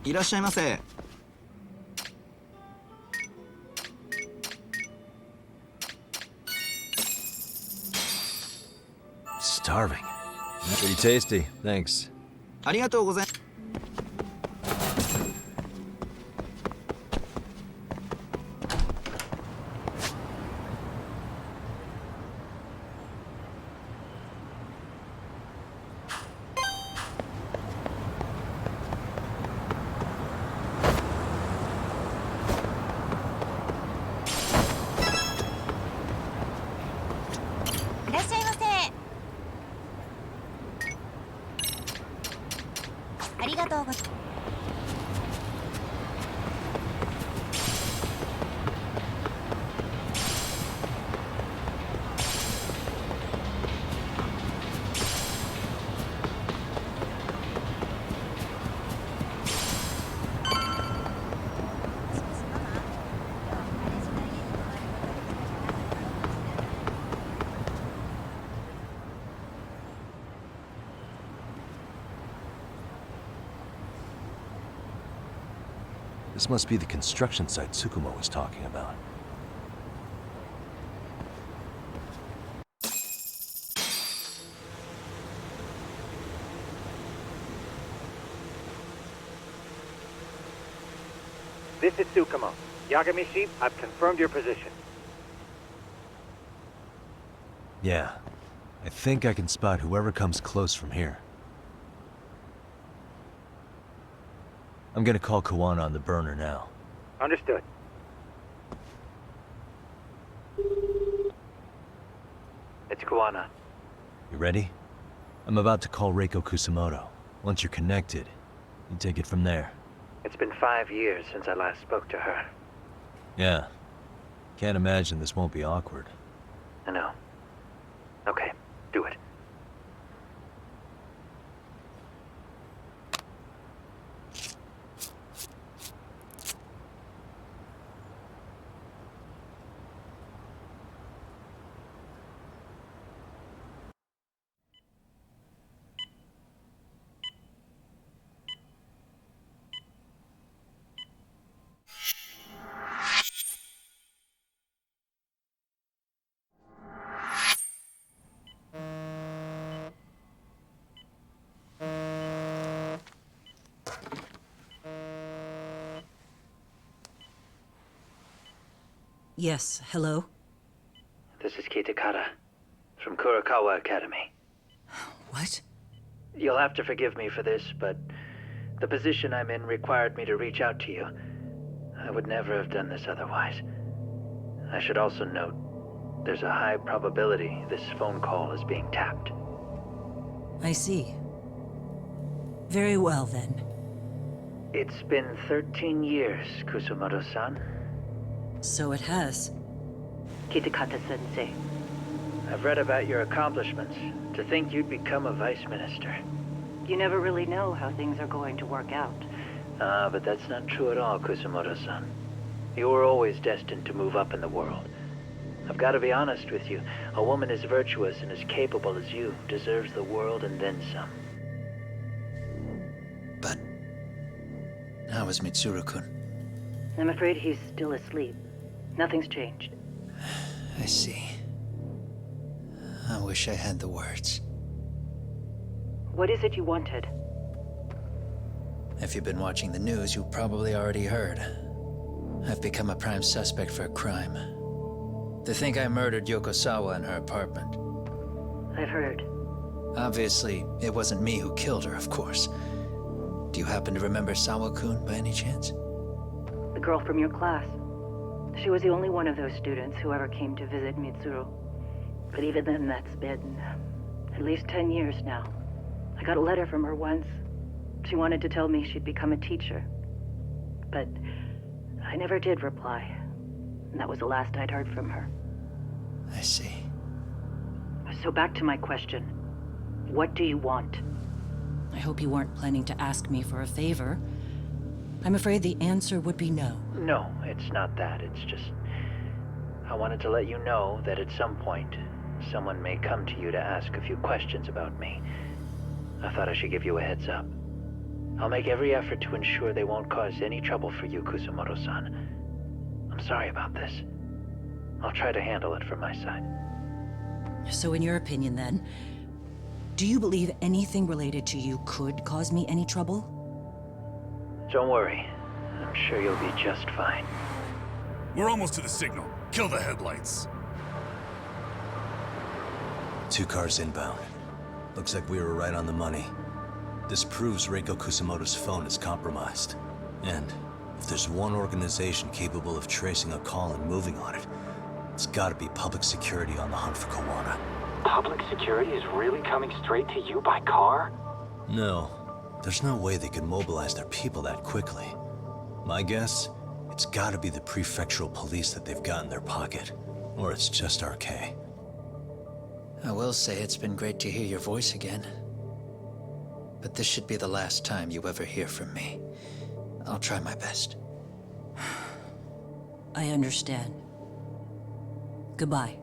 いらっしゃいませ。Starving. Pretty tasty, thanks. ありがとうございます。いらっしゃいませ。ありがとうございます。This must be the construction site Tsukumo was talking about. This is Tsukumo. Yagami-shi, I've confirmed your position. Yeah. I think I can spot whoever comes close from here. I'm gonna call Kawana on the burner now. Understood. It's Kawana. You ready? I'm about to call Reiko Kusamoto. Once you're connected, you take it from there. It's been 5 years since I last spoke to her. Yeah. Can't imagine this won't be awkward. I know. Okay, do it. Yes, hello? This is Kitakata, from Kurakawa Academy. What? You'll have to forgive me for this, but the position I'm in required me to reach out to you. I would never have done this otherwise. I should also note, there's a high probability this phone call is being tapped. I see. Very well, then. It's been 13 years, Kusumoto-san. So it has. Kitakata-sensei. I've read about your accomplishments. To think you'd become a vice minister. You never really know how things are going to work out. But that's not true at all, Kusumoto-san. You were always destined to move up in the world. I've got to be honest with you. A woman as virtuous and as capable as you deserves the world and then some. But how is Mitsuru-kun? I'm afraid he's still asleep. Nothing's changed. I see. I wish I had the words. What is it you wanted? If you've been watching the news, you probably already heard. I've become a prime suspect for a crime. They think I murdered Yokosawa in her apartment. I've heard. Obviously, it wasn't me who killed her, of course. Do you happen to remember Sawa-kun by any chance? The girl from your class. She was the only one of those students who ever came to visit Mitsuru. But even then, that's been at least 10 years now. I got a letter from her once. She wanted to tell me she'd become a teacher. But I never did reply. And that was the last I'd heard from her. I see. So back to my question. What do you want? I hope you weren't planning to ask me for a favor. I'm afraid the answer would be no. No, it's not that. It's just... I wanted to let you know that at some point, someone may come to you to ask a few questions about me. I thought I should give you a heads up. I'll make every effort to ensure they won't cause any trouble for you, Kusumoto-san. I'm sorry about this. I'll try to handle it from my side. So in your opinion then, do you believe anything related to you could cause me any trouble? Don't worry. I'm sure you'll be just fine. We're almost to the signal. Kill the headlights. 2 cars inbound. Looks like we were right on the money. This proves Reiko Kusumoto's phone is compromised. And if there's one organization capable of tracing a call and moving on it, it's gotta be public security on the hunt for Kawana. Public security is really coming straight to you by car? No. There's no way they could mobilize their people that quickly. My guess, it's gotta be the prefectural police that they've got in their pocket. Or it's just RK. I will say it's been great to hear your voice again. But this should be the last time you ever hear from me. I'll try my best. I understand. Goodbye.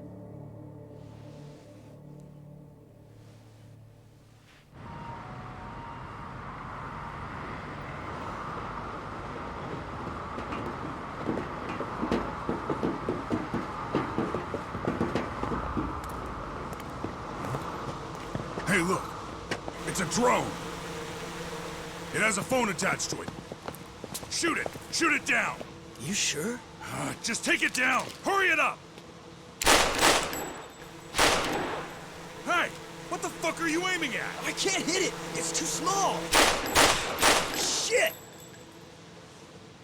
Hey, look. It's a drone. It has a phone attached to it. Shoot it! Shoot it down! You sure? Just take it down! Hurry it up! Hey! What the fuck are you aiming at? I can't hit it! It's too small! Shit!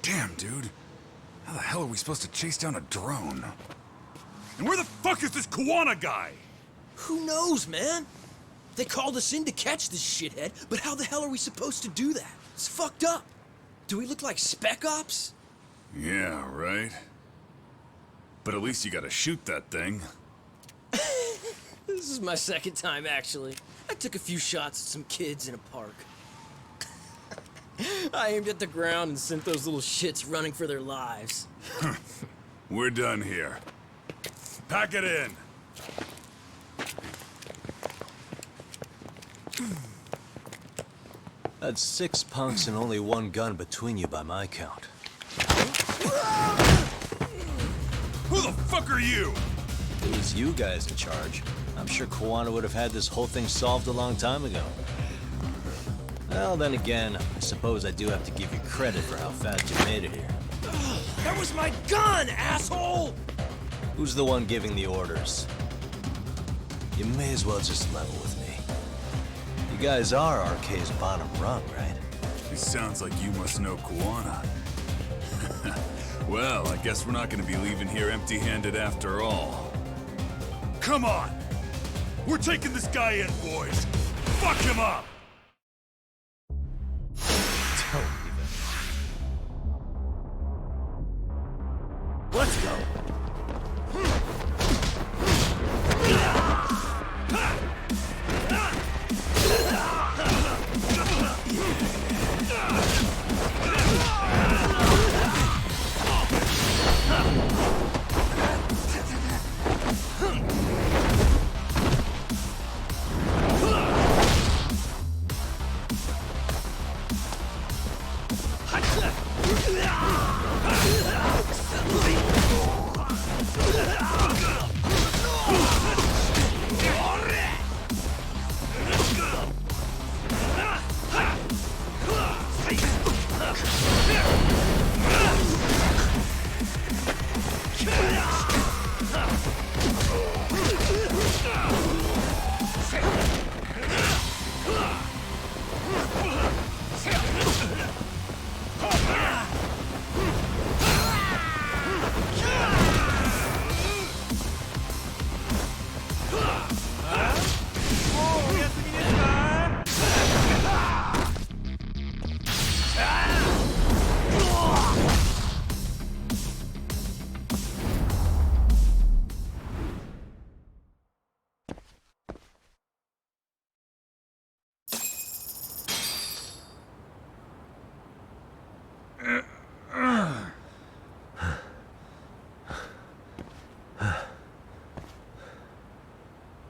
Damn, dude. How the hell are we supposed to chase down a drone? And where the fuck is this Kawana guy? Who knows, man? They called us in to catch this shithead, but how the hell are we supposed to do that? It's fucked up. Do we look like Spec Ops? Yeah, right. But at least you gotta shoot that thing. This is my second time, actually. I took a few shots at some kids in a park. I aimed at the ground and sent those little shits running for their lives. We're done here. Pack it in. That's 6 punks and only 1 gun between you by my count. Who the fuck are you? If it was you guys in charge, I'm sure Kawana would have had this whole thing solved a long time ago. Well, then again, I suppose I do have to give you credit for how fast you made it here. That was my gun, asshole! Who's the one giving the orders? You may as well just level with me. You guys are RK's bottom rung, right? It sounds like you must know Kawana. Well, I guess we're not gonna be leaving here empty-handed after all. Come on! We're taking this guy in, boys! Fuck him up! Don't even. Let's go!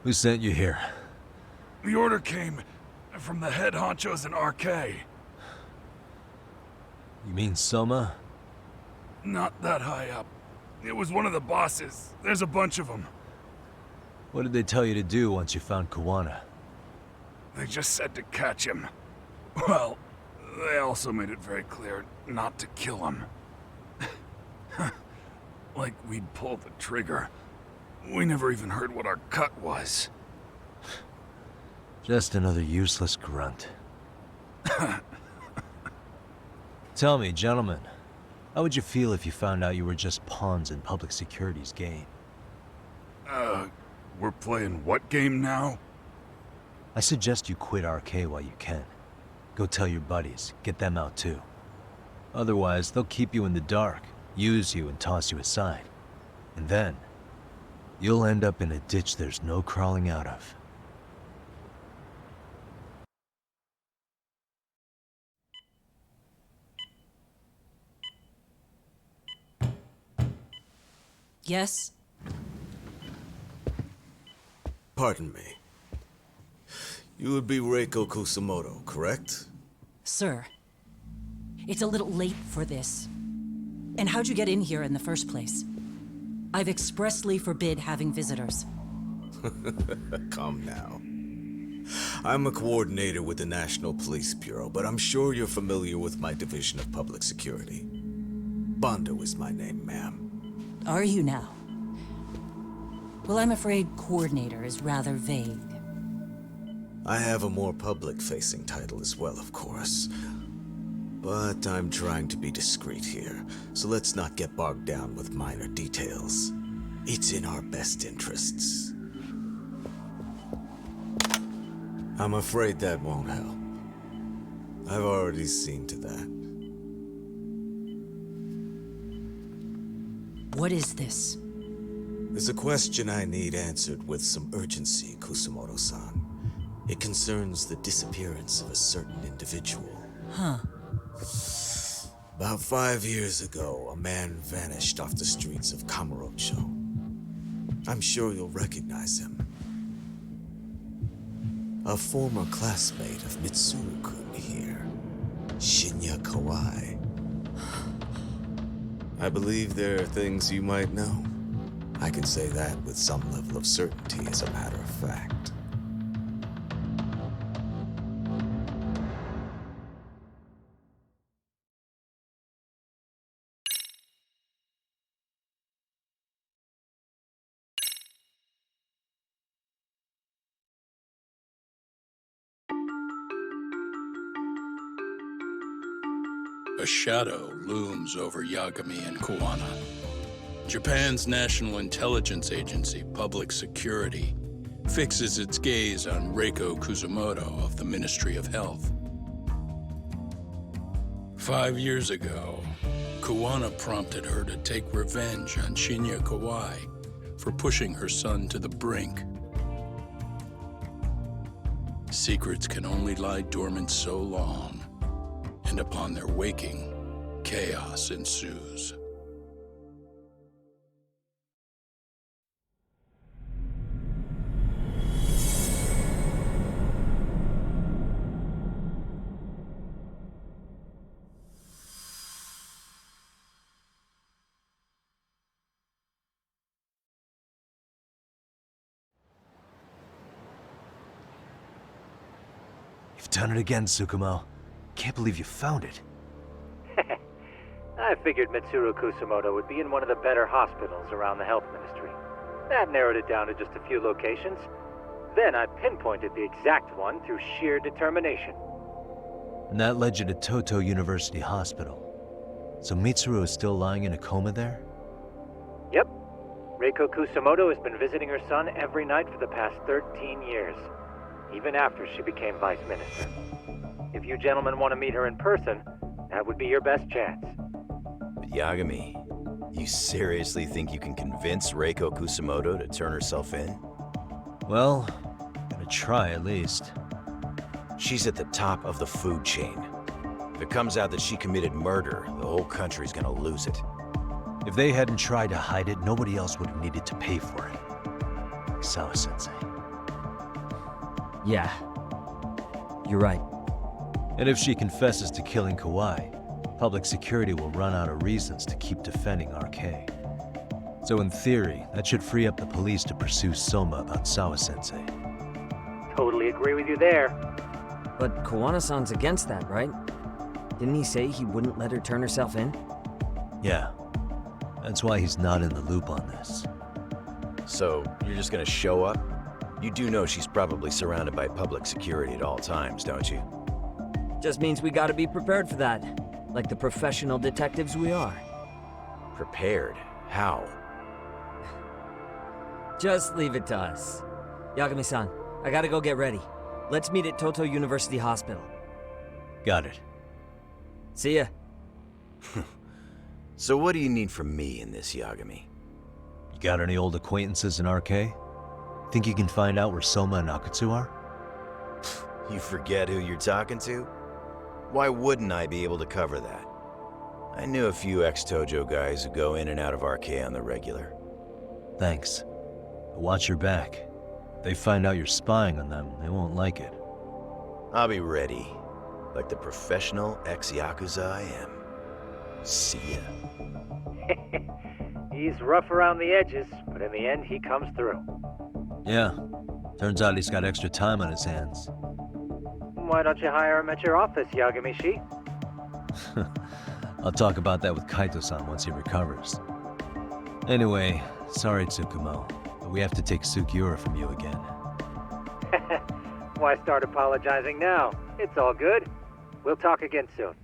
Who sent you here? The order came from the head honchos in RK. You mean Soma? Not that high up. It was one of the bosses. There's a bunch of them. What did they tell you to do once you found Kuwana? They just said to catch him. Well, they also made it very clear not to kill him. Like we'd pull the trigger. We never even heard what our cut was. Just another useless grunt. Tell me, gentlemen, how would you feel if you found out you were just pawns in public security's game? We're playing what game now? I suggest you quit RK while you can. Go tell your buddies, get them out too. Otherwise, they'll keep you in the dark, use you and toss you aside. And then, you'll end up in a ditch there's no crawling out of. Yes? Pardon me. You would be Reiko Kusamoto, correct? Sir. It's a little late for this. And how'd you get in here in the first place? I've expressly forbid having visitors. Come now. I'm a coordinator with the National Police Bureau, but I'm sure you're familiar with my Division of Public Security. Bondo is my name, ma'am. Are you now? Well, I'm afraid coordinator is rather vague. I have a more public-facing title as well, of course. But I'm trying to be discreet here, so let's not get bogged down with minor details. It's in our best interests. I'm afraid that won't help. I've already seen to that. What is this? There's a question I need answered with some urgency, Kusamoto-san. It concerns the disappearance of a certain individual. Huh. About 5 years ago, a man vanished off the streets of Kamurocho. I'm sure you'll recognize him. A former classmate of Mitsuru-kun here, Shinya Kawai. I believe there are things you might know. I can say that with some level of certainty, as a matter of fact. A shadow looms over Yagami and Kuwana. Japan's National Intelligence Agency, Public Security, fixes its gaze on Reiko Kusamoto of the Ministry of Health. 5 years ago, Kuwana prompted her to take revenge on Shinya Kawai for pushing her son to the brink. Secrets can only lie dormant so long, and upon their waking, chaos ensues. You've done it again, Tsukumo. Can't believe you found it. I figured Mitsuru Kusamoto would be in one of the better hospitals around the health ministry. That narrowed it down to just a few locations. Then I pinpointed the exact one through sheer determination. And that led you to Toto University Hospital. So Mitsuru is still lying in a coma there? Yep. Reiko Kusamoto has been visiting her son every night for the past 13 years, even after she became vice minister. If you gentlemen want to meet her in person, that would be your best chance. But Yagami, you seriously think you can convince Reiko Kusamoto to turn herself in? Well, gonna try at least. She's at the top of the food chain. If it comes out that she committed murder, the whole country's gonna lose it. If they hadn't tried to hide it, nobody else would have needed to pay for it. Isawa-sensei. Yeah. You're right. And if she confesses to killing Kawai, public security will run out of reasons to keep defending RK. So in theory, that should free up the police to pursue Soma about Sawa-sensei. Totally agree with you there. But Koana-san's against that, right? Didn't he say he wouldn't let her turn herself in? Yeah. That's why he's not in the loop on this. So, you're just gonna show up? You do know she's probably surrounded by public security at all times, don't you? Just means we gotta be prepared for that. Like the professional detectives we are. Prepared? How? Just leave it to us. Yagami-san, I gotta go get ready. Let's meet at Toto University Hospital. Got it. See ya. So what do you need from me in this, Yagami? You got any old acquaintances in RK? Think you can find out where Soma and Akutsu are? You forget who you're talking to? Why wouldn't I be able to cover that? I knew a few ex-Tojo guys who go in and out of RK on the regular. Thanks. But watch your back. If they find out you're spying on them, they won't like it. I'll be ready. Like the professional ex-Yakuza I am. See ya. He's rough around the edges, but in the end, he comes through. Yeah. Turns out he's got extra time on his hands. Why don't you hire him at your office, Yagami-shi? I'll talk about that with Kaito-san once he recovers. Anyway, sorry Tsukumo, but we have to take Sugiura from you again. Why start apologizing now? It's all good. We'll talk again soon.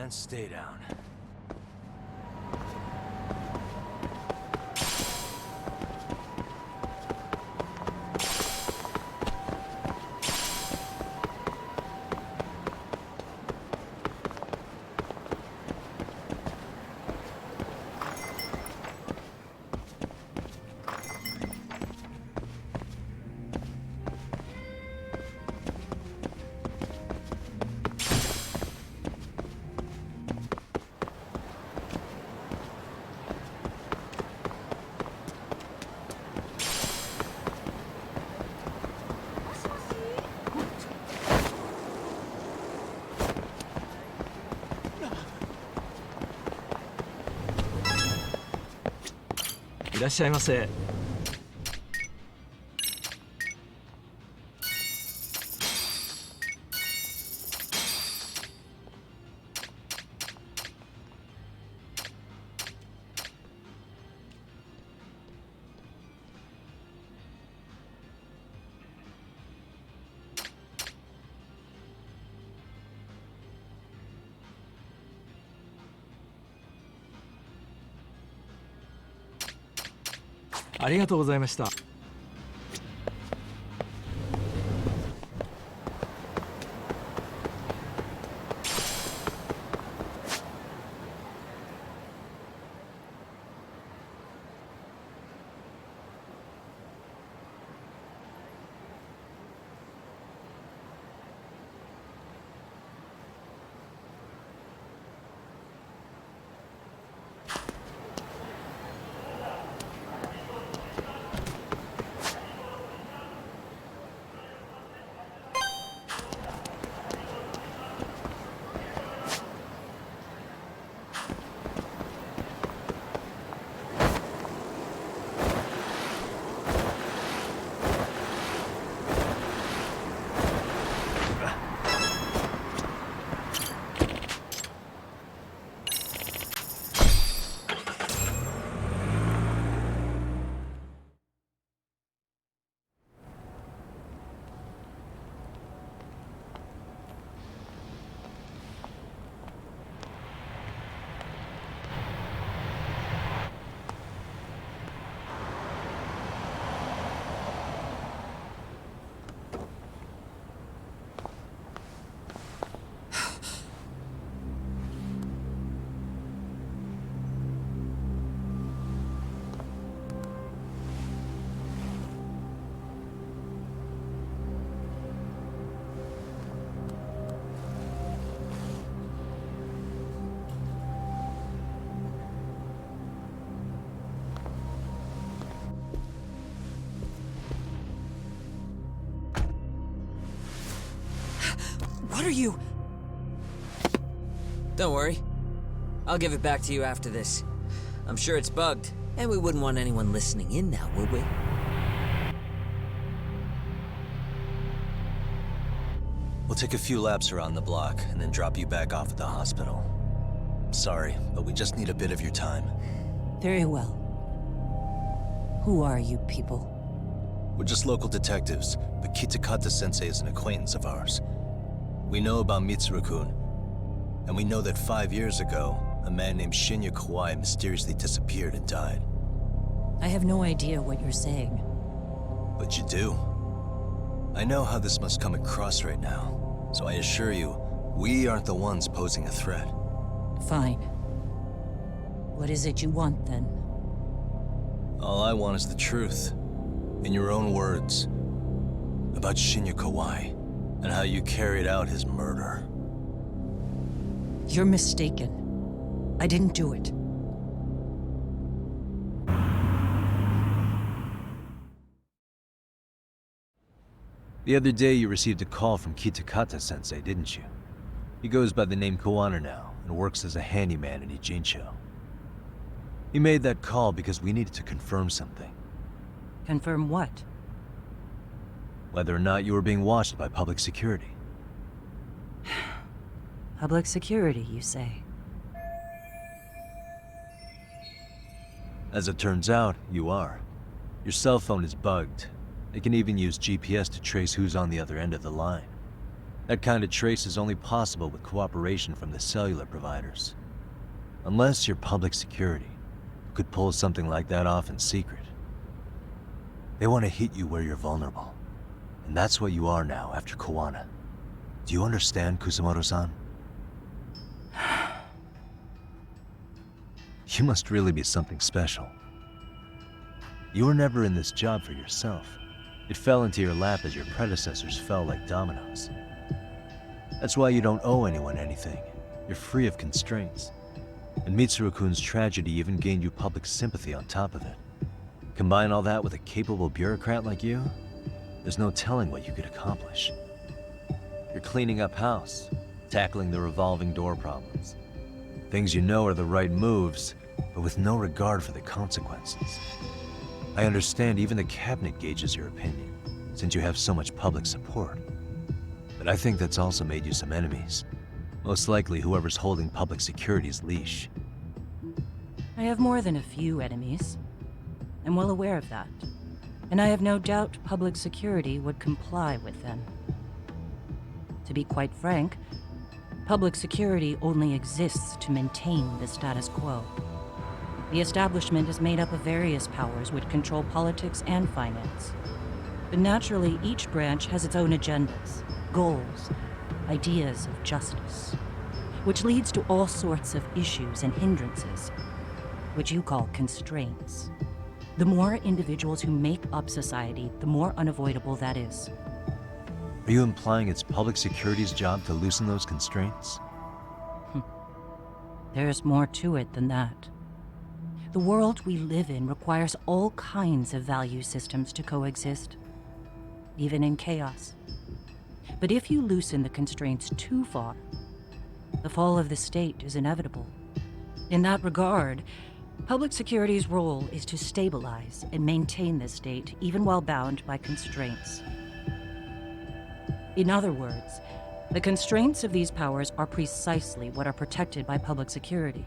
And stay down.いらっしゃいませ。ありがとうございました。are you? Don't worry. I'll give it back to you after this. I'm sure it's bugged, and we wouldn't want anyone listening in now, would we? We'll take a few laps around the block and then drop you back off at the hospital. Sorry, but we just need a bit of your time. Very well. Who are you people? We're just local detectives, but Kitakata-sensei is an acquaintance of ours. We know about Mitsuru-kun, and we know that 5 years ago, a man named Shinya Kawai mysteriously disappeared and died. I have no idea what you're saying. But you do. I know how this must come across right now, so I assure you, we aren't the ones posing a threat. Fine. What is it you want, then? All I want is the truth. In your own words. About Shinya Kawai, and how you carried out his murder. You're mistaken. I didn't do it. The other day you received a call from Kitakata-sensei, didn't you? He goes by the name Kuwana now, and works as a handyman in Ijincho. He made that call because we needed to confirm something. Confirm what? Whether or not you were being watched by public security. Public security, you say? As it turns out, you are. Your cell phone is bugged. It can even use GPS to trace who's on the other end of the line. That kind of trace is only possible with cooperation from the cellular providers. Unless you're public security, who could pull something like that off in secret. They want to hit you where you're vulnerable. And that's what you are now after Kuwana. Do you understand, Kusumoto-san? You must really be something special. You were never in this job for yourself. It fell into your lap as your predecessors fell like dominoes. That's why you don't owe anyone anything. You're free of constraints. And Mitsuru-kun's tragedy even gained you public sympathy on top of it. Combine all that with a capable bureaucrat like you, there's no telling what you could accomplish. You're cleaning up house, tackling the revolving door problems. Things you know are the right moves, but with no regard for the consequences. I understand even the cabinet gauges your opinion, since you have so much public support. But I think that's also made you some enemies. Most likely whoever's holding public security's leash. I have more than a few enemies. I'm well aware of that. And I have no doubt public security would comply with them. To be quite frank, public security only exists to maintain the status quo. The establishment is made up of various powers which control politics and finance. But naturally, each branch has its own agendas, goals, ideas of justice, which leads to all sorts of issues and hindrances, which you call constraints. The more individuals who make up society, the more unavoidable that is. Are you implying it's public security's job to loosen those constraints? There's more to it than that. The world we live in requires all kinds of value systems to coexist, even in chaos. But if you loosen the constraints too far, the fall of the state is inevitable. In that regard, public security's role is to stabilize and maintain the state, even while bound by constraints. In other words, the constraints of these powers are precisely what are protected by public security.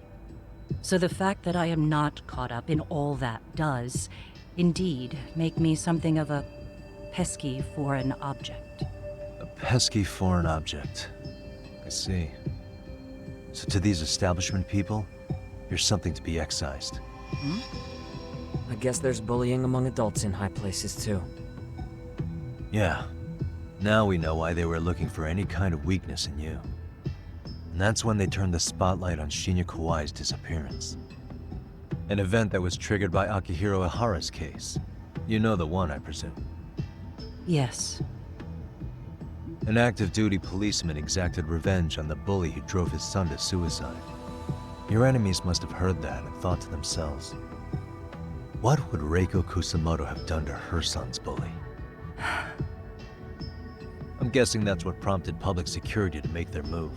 So the fact that I am not caught up in all that does, indeed, make me something of a pesky foreign object. A pesky foreign object. I see. So to these establishment people, you're something to be excised. I guess there's bullying among adults in high places, too. Yeah. Now we know why they were looking for any kind of weakness in you. And that's when they turned the spotlight on Shinya Kawai's disappearance. An event that was triggered by Akihiro Ihara's case. You know the one, I presume. Yes. An active duty policeman exacted revenge on the bully who drove his son to suicide. Your enemies must have heard that and thought to themselves, what would Reiko Kusumoto have done to her son's bully? I'm guessing that's what prompted public security to make their move.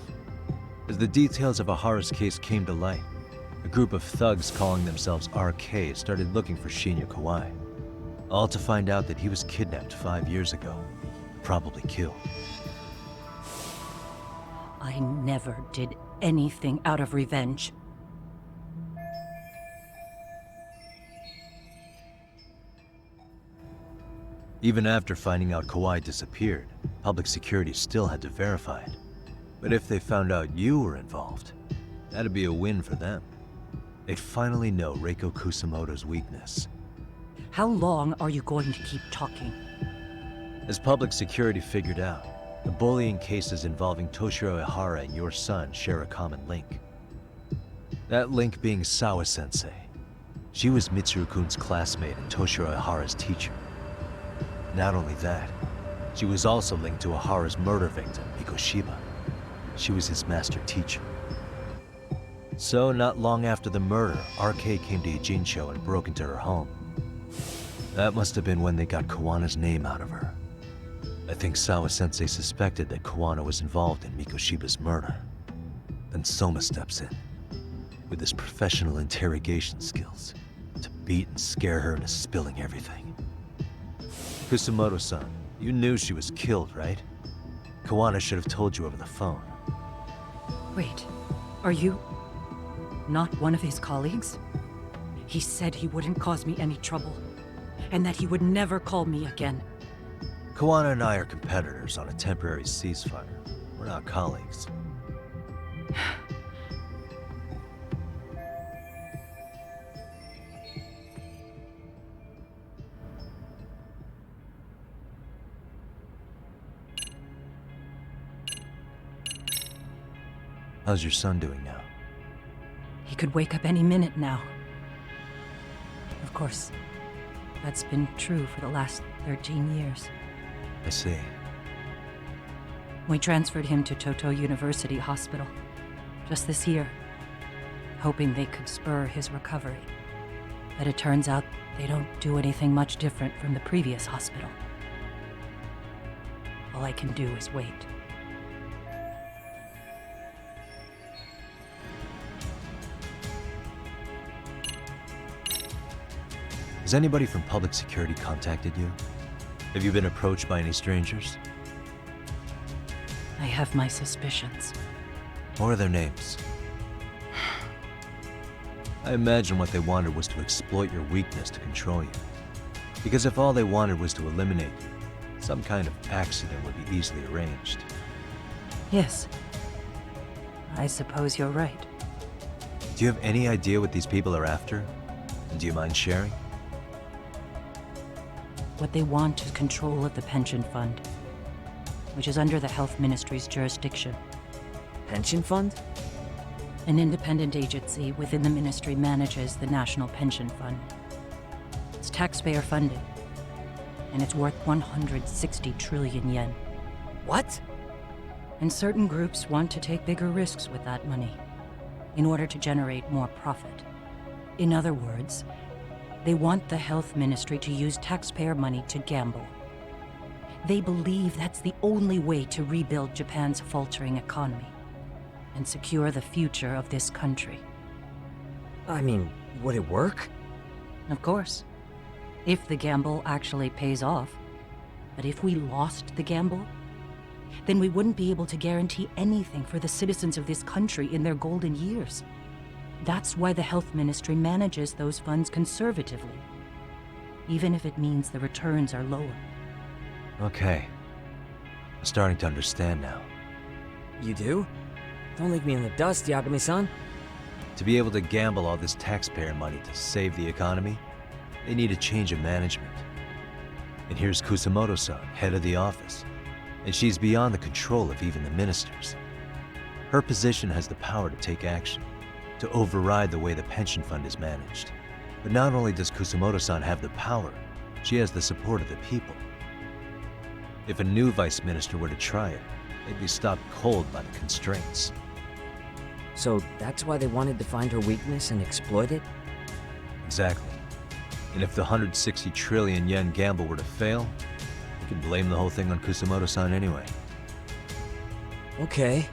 As the details of Ahara's case came to light, a group of thugs calling themselves RK started looking for Shinya Kawai, all to find out that he was kidnapped 5 years ago, probably killed. I never did anything out of revenge. Even after finding out Kawai disappeared, public security still had to verify it. But if they found out you were involved, that'd be a win for them. They'd finally know Reiko Kusamoto's weakness. How long are you going to keep talking? As public security figured out, the bullying cases involving Toshiro Ihara and your son share a common link. That link being Sawa-sensei. She was Mitsuru-kun's classmate and Toshiro Ihara's teacher. Not only that, she was also linked to Ihara's murder victim, Mikoshiba. She was his master teacher. So, not long after the murder, RK came to Ijincho and broke into her home. That must have been when they got Kawana's name out of her. I think Sawa-sensei suspected that Kawana was involved in Mikoshiba's murder. Then Soma steps in, with his professional interrogation skills, to beat and scare her into spilling everything. Kusamoto-san, you knew she was killed, right? Kawana should have told you over the phone. Wait, are you not one of his colleagues? He said he wouldn't cause me any trouble, and that he would never call me again. Kawana and I are competitors on a temporary ceasefire. We're not colleagues. How's your son doing now? He could wake up any minute now. Of course, that's been true for the last 13 years. I see. We transferred him to Toto University Hospital just this year, hoping they could spur his recovery. But it turns out they don't do anything much different from the previous hospital. All I can do is wait. Has anybody from public security contacted you? Have you been approached by any strangers? I have my suspicions. What are their names? I imagine what they wanted was to exploit your weakness to control you. Because if all they wanted was to eliminate you, some kind of accident would be easily arranged. Yes. I suppose you're right. Do you have any idea what these people are after? And do you mind sharing? What they want is control of the pension fund, which is under the Health Ministry's jurisdiction. Pension fund? An independent agency within the ministry manages the National Pension Fund. It's taxpayer funded, and it's worth 160 trillion yen. What? And certain groups want to take bigger risks with that money in order to generate more profit. In other words, they want the health ministry to use taxpayer money to gamble. They believe that's the only way to rebuild Japan's faltering economy and secure the future of this country. I mean, would it work? Of course. If the gamble actually pays off. But if we lost the gamble, then we wouldn't be able to guarantee anything for the citizens of this country in their golden years. That's why the health ministry manages those funds conservatively, even if it means the returns are lower. Okay. I'm starting to understand now. You do? Don't leave me in the dust, Yagami-san. To be able to gamble all this taxpayer money to save the economy, they need a change of management. And here's Kusamoto-san, head of the office, and she's beyond the control of even the ministers. Her position has the power to take action, to override the way the pension fund is managed. But not only does Kusamoto-san have the power, she has the support of the people. If a new vice minister were to try it, they'd be stopped cold by the constraints. So that's why they wanted to find her weakness and exploit it? Exactly. And if the 160 trillion yen gamble were to fail, they could blame the whole thing on Kusamoto-san anyway. Okay.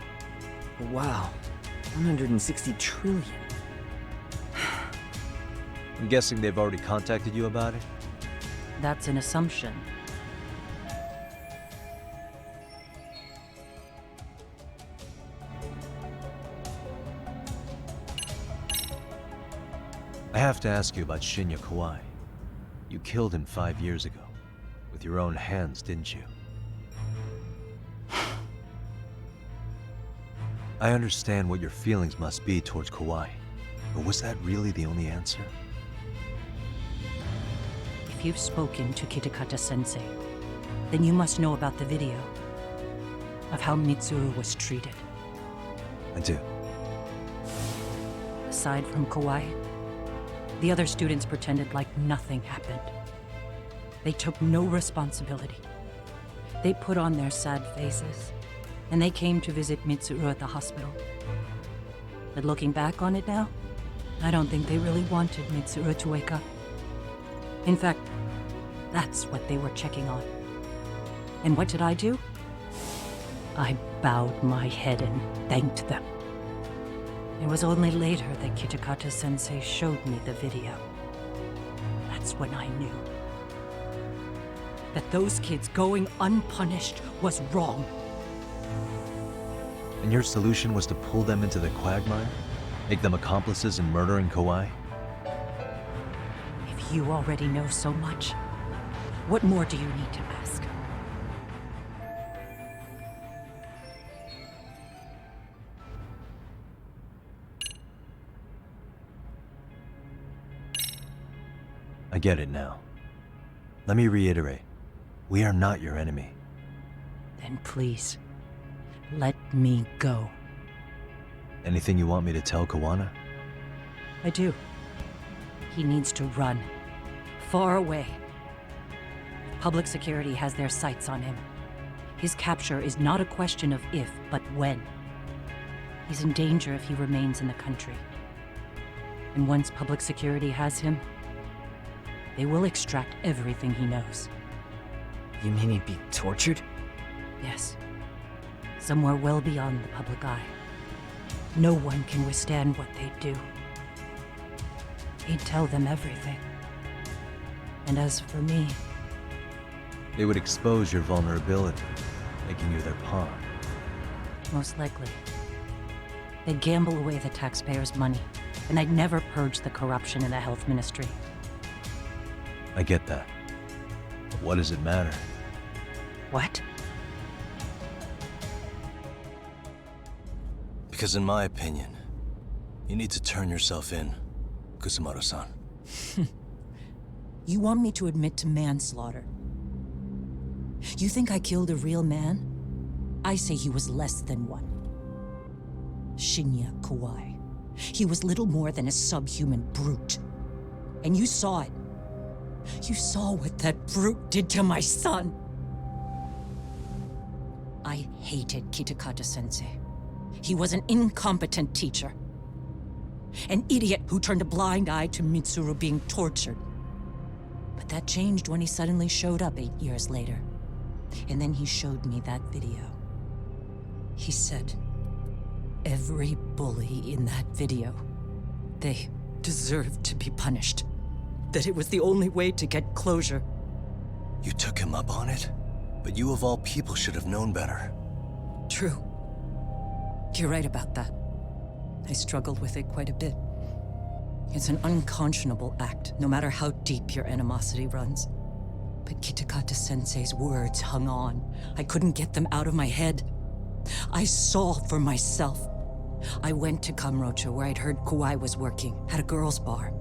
Wow. 160 trillion. I'm guessing they've already contacted you about it? That's an assumption. I have to ask you about Shinya Kawai. You killed him 5 years ago. With your own hands, didn't you? I understand what your feelings must be towards Kawai, but was that really the only answer? If you've spoken to Kitakata-sensei, then you must know about the video of how Mitsuru was treated. I do. Aside from Kawai, the other students pretended like nothing happened. They took no responsibility. They put on their sad faces, and they came to visit Mitsuru at the hospital. But looking back on it now, I don't think they really wanted Mitsuru to wake up. In fact, that's what they were checking on. And what did I do? I bowed my head and thanked them. It was only later that Kitakata-sensei showed me the video. That's when I knew that those kids going unpunished was wrong. And your solution was to pull them into the quagmire? Make them accomplices in murdering Kawai? If you already know so much, what more do you need to ask? I get it now. Let me reiterate. We are not your enemy. Then please, let me go. Anything you want me to tell Kawana? I do. He needs to run. Far away. Public security has their sights on him. His capture is not a question of if, but when. He's in danger if he remains in the country. And once public security has him, they will extract everything he knows. You mean he'd be tortured? Yes. Somewhere well beyond the public eye. No one can withstand what they do. He'd tell them everything. And as for me... They would expose your vulnerability, making you their pawn. Most likely. They'd gamble away the taxpayers' money, and I'd never purge the corruption in the health ministry. I get that. But what does it matter? What? Because in my opinion, you need to turn yourself in, Kusumoto-san. You want me to admit to manslaughter? You think I killed a real man? I say he was less than one. Shinya Kawai. He was little more than a subhuman brute. And you saw it. You saw what that brute did to my son. I hated Kitakata-sensei. He was an incompetent teacher. An idiot who turned a blind eye to Mitsuru being tortured. But that changed when he suddenly showed up 8 years later. And then he showed me that video. He said, every bully in that video, they deserved to be punished. That it was the only way to get closure. You took him up on it? But you of all people should have known better. True. You're right about that. I struggled with it quite a bit. It's an unconscionable act, no matter how deep your animosity runs. But Kitakata-sensei's words hung on. I couldn't get them out of my head. I saw for myself. I went to Kamurocho, where I'd heard Kawai was working, at a girls' bar.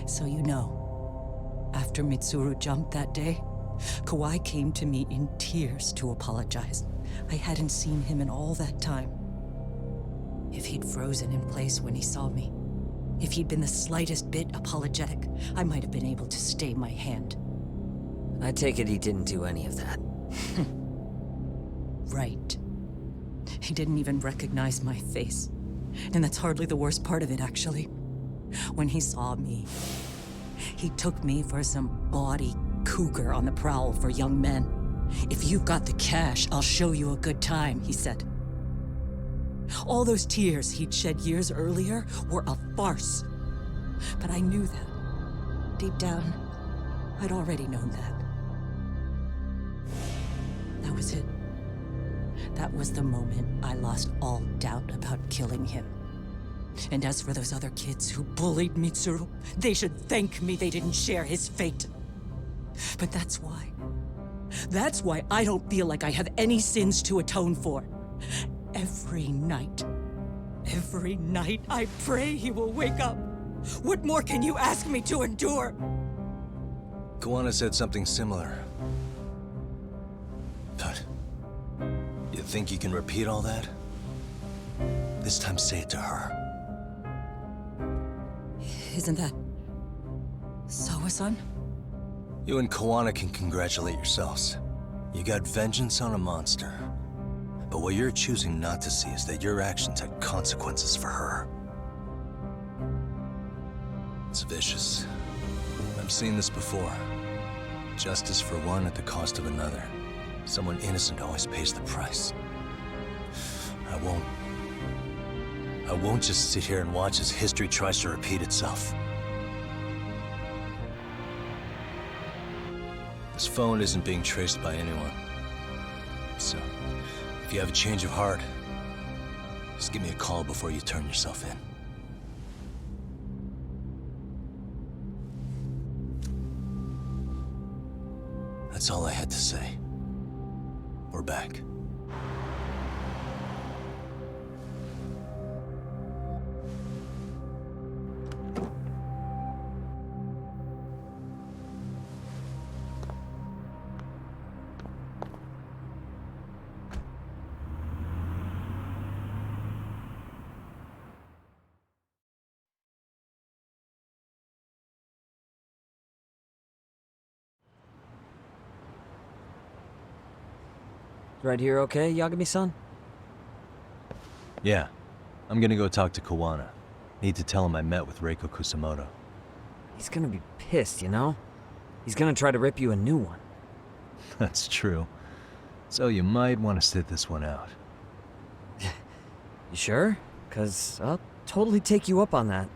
So you know, after Mitsuru jumped that day, Kawai came to me in tears to apologize. I hadn't seen him in all that time. If he'd frozen in place when he saw me, if he'd been the slightest bit apologetic, I might have been able to stay my hand. I take it he didn't do any of that. Right. He didn't even recognize my face. And that's hardly the worst part of it, actually. When he saw me, he took me for some bawdy cougar on the prowl for young men. If you've got the cash, I'll show you a good time, he said. All those tears he'd shed years earlier were a farce. But I knew that. Deep down, I'd already known that. That was it. That was the moment I lost all doubt about killing him. And as for those other kids who bullied Mitsuru, they should thank me they didn't share his fate. But that's why. That's why I don't feel like I have any sins to atone for. Every night I pray he will wake up. What more can you ask me to endure? Kuwana said something similar. But you think you can repeat all that? This time say it to her. Isn't that Sawa-san? You and Kuwana can congratulate yourselves. You got vengeance on a monster. But what you're choosing not to see is that your actions had consequences for her. It's vicious. I've seen this before. Justice for one at the cost of another. Someone innocent always pays the price. I won't just sit here and watch as history tries to repeat itself. This phone isn't being traced by anyone. So, if you have a change of heart, just give me a call before you turn yourself in. That's all I had to say. We're back. Right here okay, Yagami-san? Yeah. I'm gonna go talk to Kuwana. Need to tell him I met with Reiko Kusamoto. He's gonna be pissed, you know? He's gonna try to rip you a new one. That's true. So you might want to sit this one out. You sure? 'Cause I'll totally take you up on that.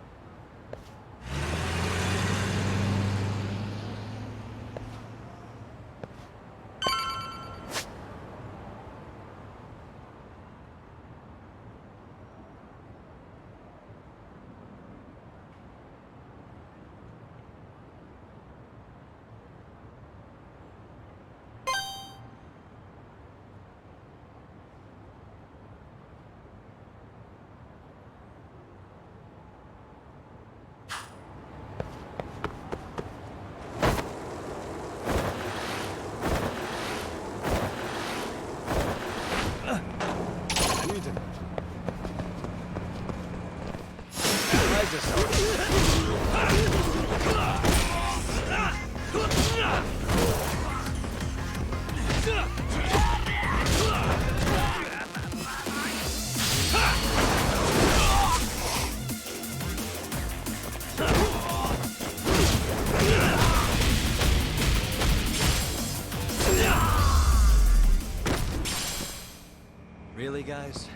Really, guys?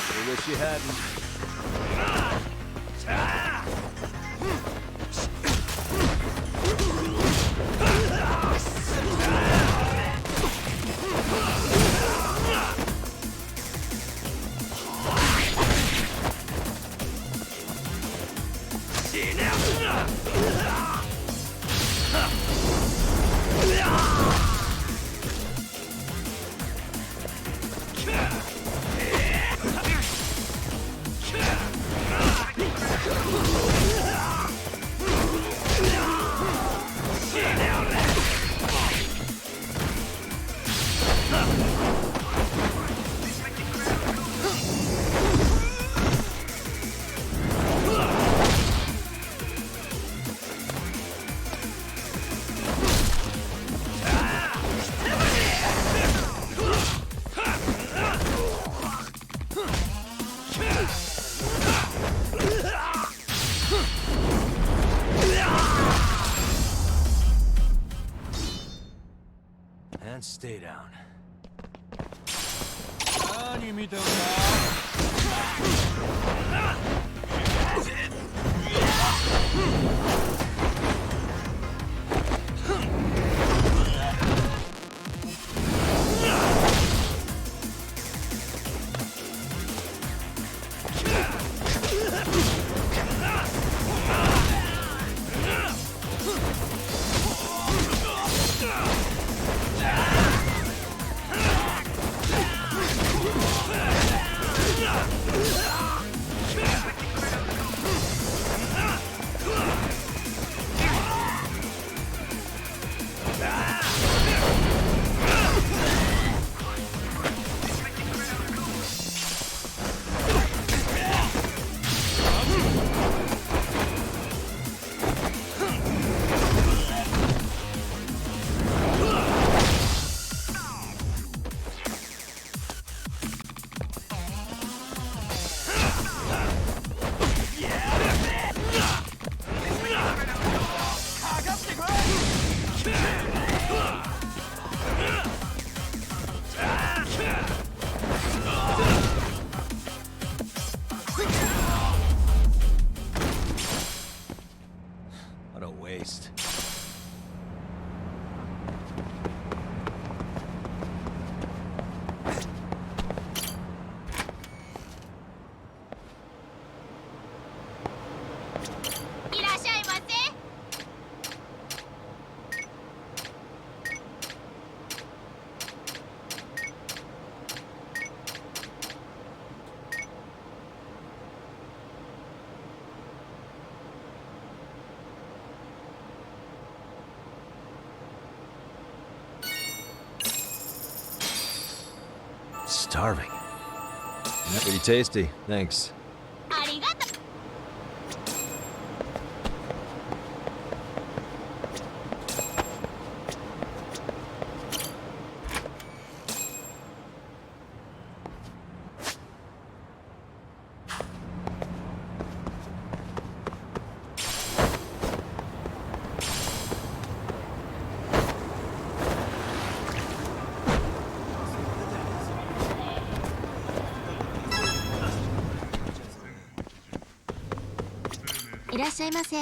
I wish you hadn't. Stay down. 何見てんだ What a waste. いらっしゃいませ。Starving. Pretty tasty, thanks. ありがとう。いらっしゃいませ。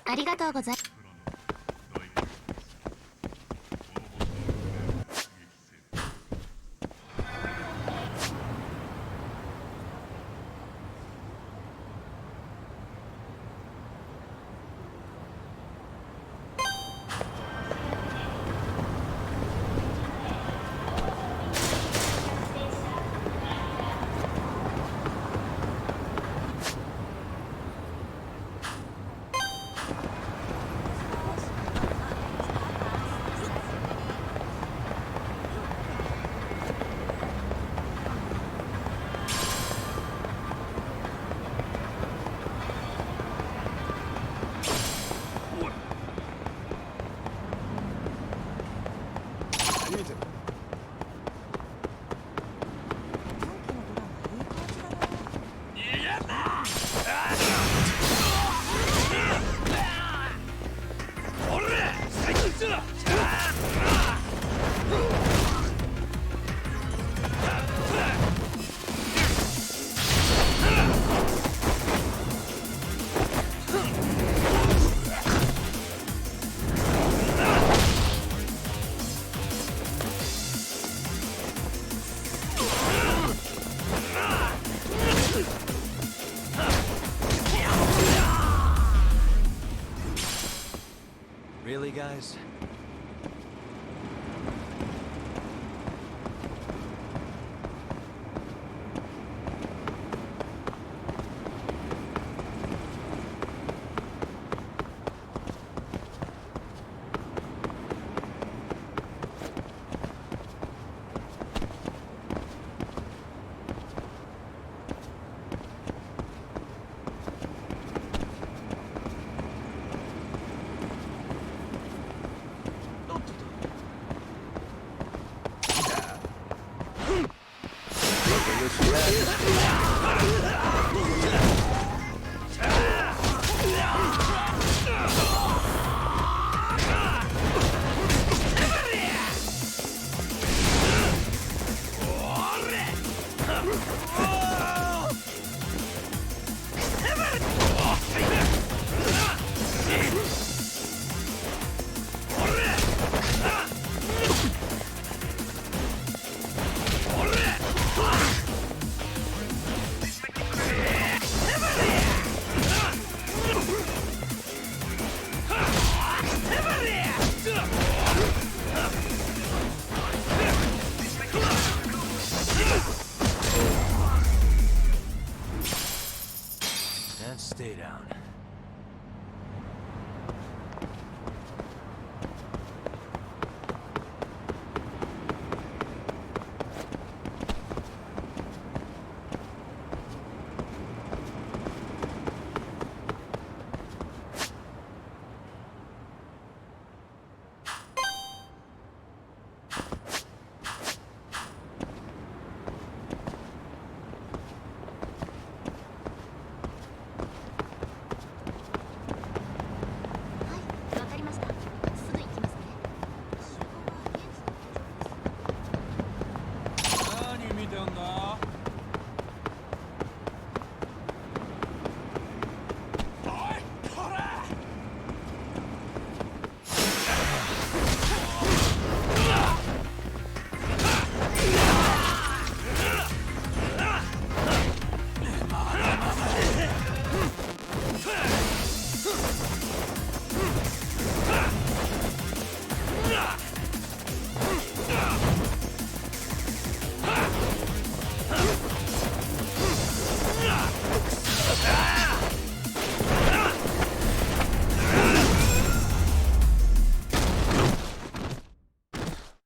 ありがとうございます。Really, guys?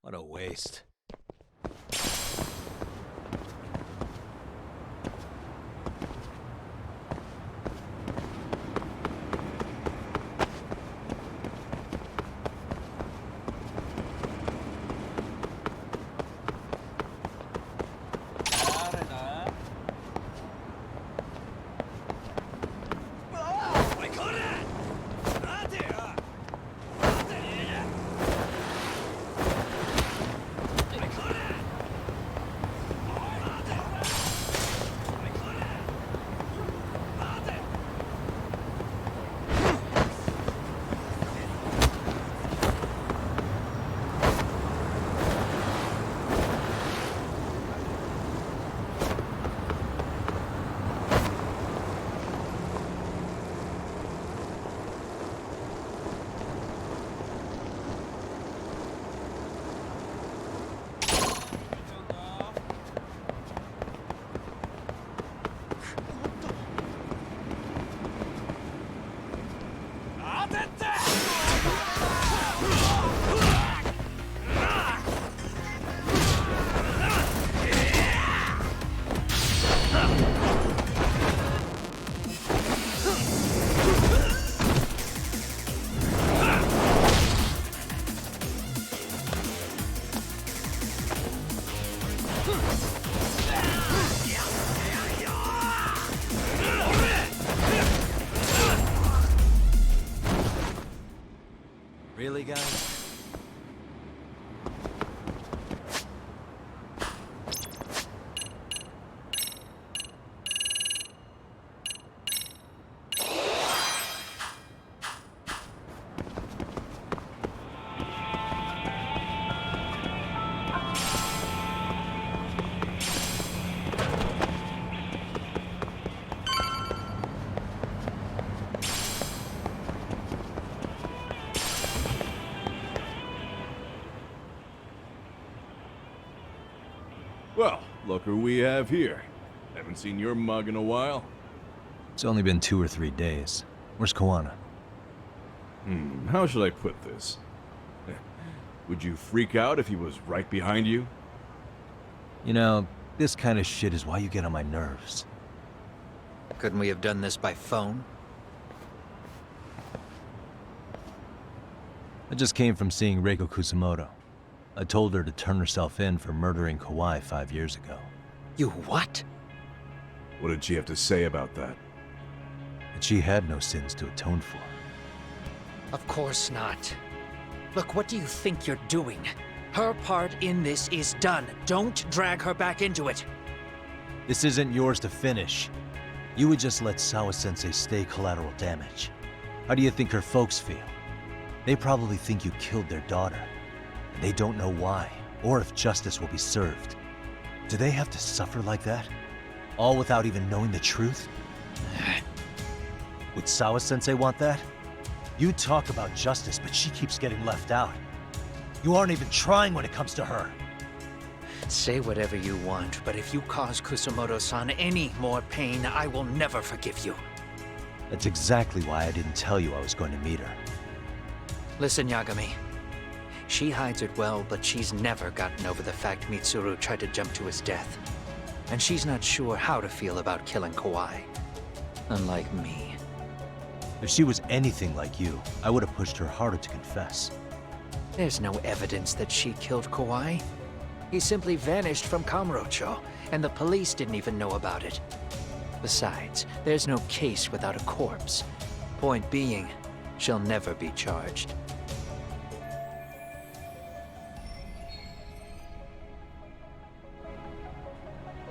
What a waste. Really, guys? Well, look who we have here. Haven't seen your mug in a while. It's only been 2 or 3 days. Where's Koana? How should I put this? Would you freak out if he was right behind you? You know, this kind of shit is why you get on my nerves. Couldn't we have done this by phone? I just came from seeing Reiko Kusamoto. I told her to turn herself in for murdering Kawai 5 years ago. You what? What did she have to say about that? That she had no sins to atone for. Of course not. Look, what do you think you're doing? Her part in this is done. Don't drag her back into it. This isn't yours to finish. You would just let Sawa-sensei stay collateral damage. How do you think her folks feel? They probably think you killed their daughter. And they don't know why, or if justice will be served. Do they have to suffer like that? All without even knowing the truth? Would Sawa-sensei want that? You talk about justice, but she keeps getting left out. You aren't even trying when it comes to her. Say whatever you want, but if you cause Kusamoto-san any more pain, I will never forgive you. That's exactly why I didn't tell you I was going to meet her. Listen, Yagami. She hides it well, but she's never gotten over the fact Mitsuru tried to jump to his death. And she's not sure how to feel about killing Kawai. Unlike me. If she was anything like you, I would have pushed her harder to confess. There's no evidence that she killed Kawai. He simply vanished from Kamurocho, and the police didn't even know about it. Besides, there's no case without a corpse. Point being, she'll never be charged.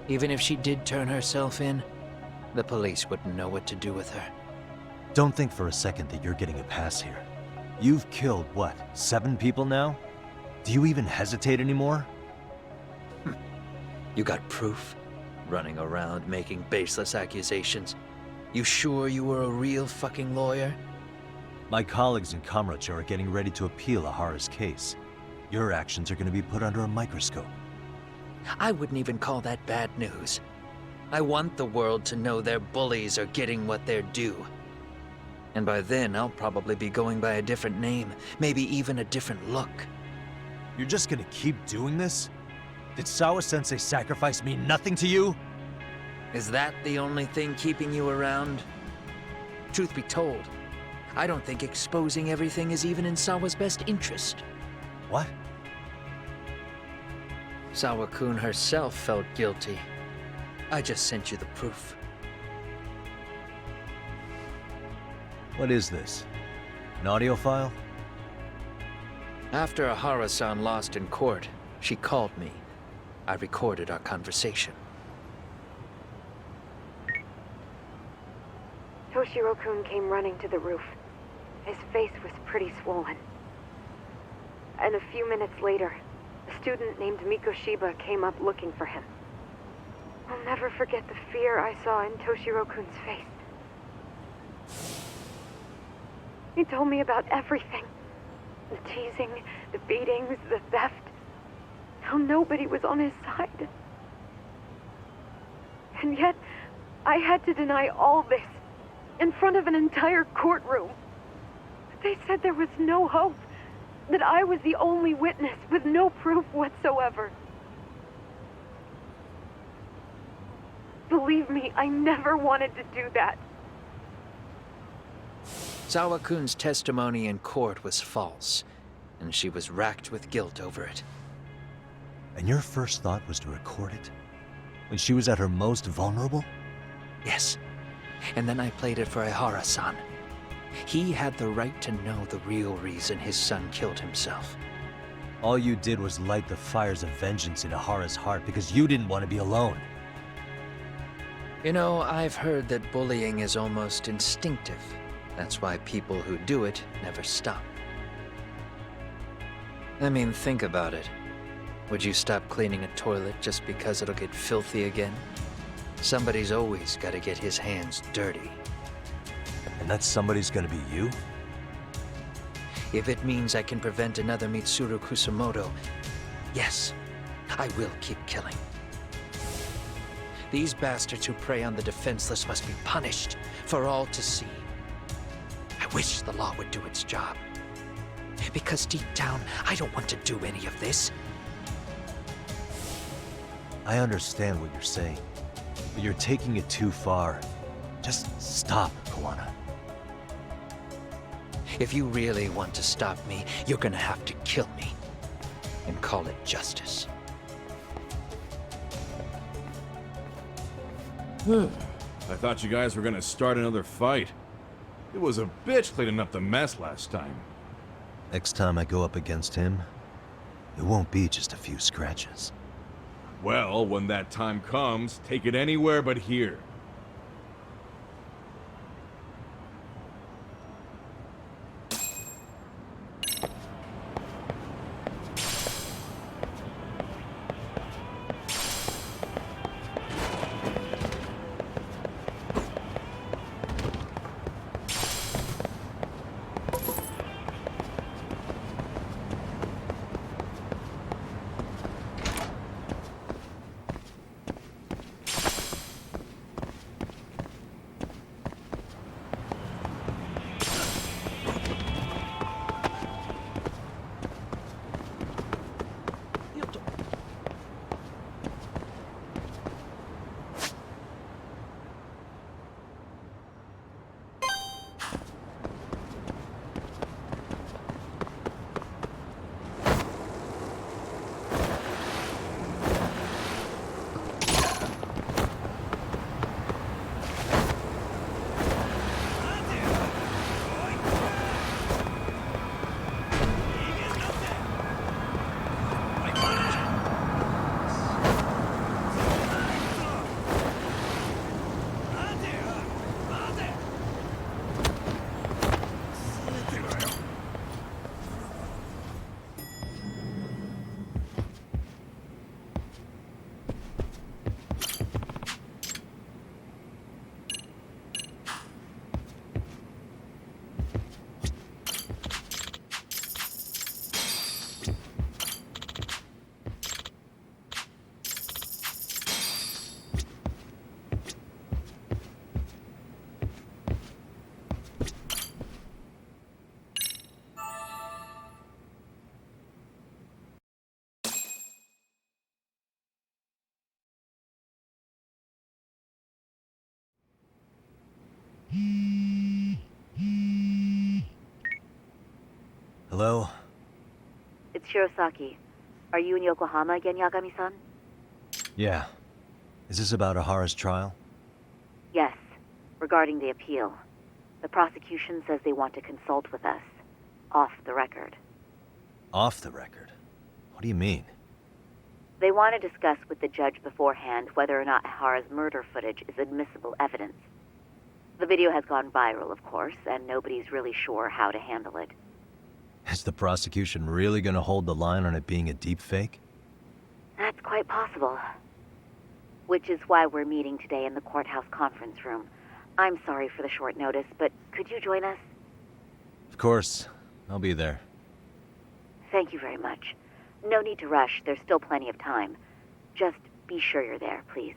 Even if she did turn herself in, the police wouldn't know what to do with her. Don't think for a second that you're getting a pass here. You've killed, what, 7 people now? Do you even hesitate anymore? You got proof? Running around making baseless accusations. You sure you were a real fucking lawyer? My colleagues in Kamurocho are getting ready to appeal Ahara's case. Your actions are going to be put under a microscope. I wouldn't even call that bad news. I want the world to know their bullies are getting what they're due. And by then, I'll probably be going by a different name, maybe even a different look. You're just gonna keep doing this? Did Sawa-sensei sacrifice mean nothing to you? Is that the only thing keeping you around? Truth be told, I don't think exposing everything is even in Sawa's best interest. What? Sawa-kun herself felt guilty. I just sent you the proof. What is this? An audio file? After Ahara-san lost in court, she called me. I recorded our conversation. Toshiro-kun came running to the roof. His face was pretty swollen. And a few minutes later, a student named Mikoshiba came up looking for him. I'll never forget the fear I saw in Toshiro-kun's face. He told me about everything. The teasing, the beatings, the theft. How nobody was on his side. And yet, I had to deny all this in front of an entire courtroom. They said there was no hope, that I was the only witness with no proof whatsoever. Believe me, I never wanted to do that. Sawa-kun's testimony in court was false, and she was racked with guilt over it. And your first thought was to record it? When she was at her most vulnerable? Yes. And then I played it for Ahara-san. He had the right to know the real reason his son killed himself. All you did was light the fires of vengeance in Ahara's heart because you didn't want to be alone. You know, I've heard that bullying is almost instinctive. That's why people who do it never stop. I mean, think about it. Would you stop cleaning a toilet just because it'll get filthy again? Somebody's always got to get his hands dirty. And that somebody's gonna be you? If it means I can prevent another Mitsuru Kusamoto, yes, I will keep killing. These bastards who prey on the defenseless must be punished for all to see. I wish the law would do its job. Because deep down, I don't want to do any of this. I understand what you're saying, but you're taking it too far. Just stop, Kawana. If you really want to stop me, you're gonna have to kill me. And call it justice. I thought you guys were gonna start another fight. It was a bitch cleaning up the mess last time. Next time I go up against him, it won't be just a few scratches. Well, when that time comes, take it anywhere but here. Hello? It's Shirosaki. Are you in Yokohama again, Yagami-san? Yeah. Is this about Ahara's trial? Yes, regarding the appeal. The prosecution says they want to consult with us. Off the record. Off the record? What do you mean? They want to discuss with the judge beforehand whether or not Ahara's murder footage is admissible evidence. The video has gone viral, of course, and nobody's really sure how to handle it. Is the prosecution really gonna hold the line on it being a deepfake? That's quite possible. Which is why we're meeting today in the courthouse conference room. I'm sorry for the short notice, but could you join us? Of course. I'll be there. Thank you very much. No need to rush. There's still plenty of time. Just be sure you're there, please.